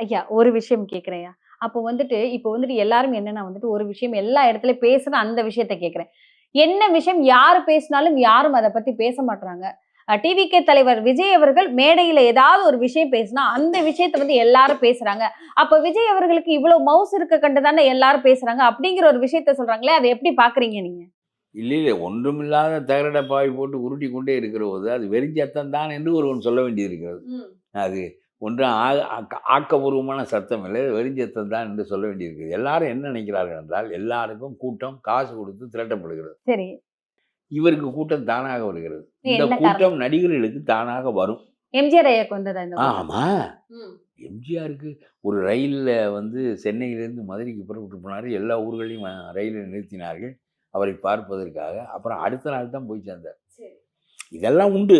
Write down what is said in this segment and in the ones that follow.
ஐயா ஒரு விஷயம் கேட்கிறேன்யா. அப்போ வந்துட்டு இப்போ வந்துட்டு எல்லாரும் என்னன்னா வந்துட்டு ஒரு விஷயம் எல்லா இடத்துலயும் பேசுற அந்த விஷயத்த கேட்கிறேன். என்ன விஷயம் யாரு பேசினாலும் யாரும் அத பத்தி பேச மாட்றாங்க. டிவிகே தலைவர் விஜய் அவர்கள் மேடையில ஏதாவது ஒரு விஷயம் பேசினா, அந்த விஷயத்த வந்து எல்லாரும் பேசுறாங்க. அப்ப விஜய் அவர்களுக்கு இவ்வளவு மவுஸ் இருக்க கண்டு தானே எல்லாரும் பேசுறாங்க. அப்படிங்கிற ஒரு விஷயத்த சொல்றாங்களே, அத எப்படி பார்க்குறீங்க நீங்க? இல்ல. ஒன்றுமில்லாத தகர டப்பாவை போட்டு உருட்டிக் கொண்டே இருக்கிறபோது, அது வெறுஞ்சத்தம் தான் என்று ஒருவன் சொல்ல வேண்டியிருக்கிறது. ம். அது ஒன்றும் ஆக்கபூர்வமான சத்தம் இல்லை. வெறுஞ்சத்தம் தான் என்று சொல்ல வேண்டியிருக்கிறது. எல்லாரும் என்ன நினைக்கிறார்கள் என்றால், எல்லாருக்கும் கூட்டம் காசு கொடுத்து திரட்டப்படுகிறது. சரி. இவருக்கு கூட்டம் தானாக வருகிறது. இந்த என்ன கூட்டம் காரணம்? நடிகர்களுக்கு தானாக வரும். எம்ஜிஆர் ஐயாக்கு வந்ததா இந்த கூட்டம்? ஆமா. ம். எம்ஜிஆருக்கு ஒரு ரயில்ல வந்து சென்னையிலிருந்து மதுரைக்கு புறப்பட்டு போனாரு. எல்லா ஊர்களையும் ரயிலை நிறுத்தினார்கள். அவரை பார்ப்பதற்காக. அப்புறம் அடுத்த நாள் தான் போய் சேர்ந்தார். சரி. இதெல்லாம் உண்டு.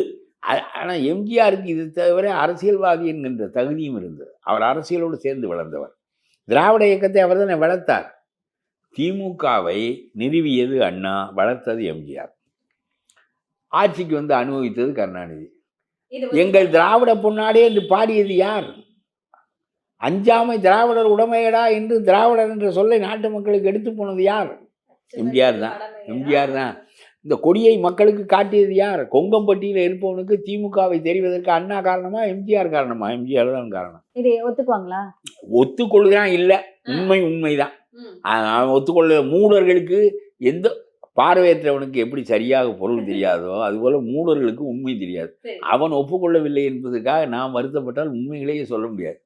ஆனா எம்ஜிஆருக்கு இது தவிர அரசியல்வாதி என்கின்ற தகுதியும் இருந்தது. அவர் அரசியலோடு சேர்ந்து வளர்ந்தவர். திராவிட இயக்கத்தை அவர் தானே வளர்த்தார். திமுகவை நிறுவியது அண்ணா, வளர்த்தது எம்ஜிஆர். ஆட்சிக்கு வந்து அனுபவித்தது கருணாநிதி. எங்கள் திராவிட பொன்னாடே என்று பாடியது யார்? அஞ்சாமை திராவிடர் உடைமையடா என்று திராவிடர் என்ற சொல்லை நாட்டு மக்களுக்கு எடுத்து போனது யார்? எம்ஜிஆர் தான். எம்ஜிஆர் தான். இந்த கொடியை மக்களுக்கு காட்டியது யார்? கொங்கம்பட்டியில் இருப்பவனுக்கு திமுகவை தெரிவதற்கு அண்ணா காரணமா, எம்ஜிஆர் காரணமா? எம்ஜிஆர் தான் காரணம். இது ஒத்துக்குவாங்களா? ஒத்துக்கொள்ளுதான் இல்ல. உண்மைதான். ஒத்துக்கொள்ள மூடர்களுக்கு எந்த பார்வையற்றவனுக்கு எப்படி சரியாக பொருள் தெரியாதோ அதுபோல மூடர்களுக்கு உண்மை தெரியாது. அவன் ஒப்புக்கொள்ளவில்லை என்பதற்காக நாம் வருத்தப்பட்டால் உண்மைகளையே சொல்ல முடியாது.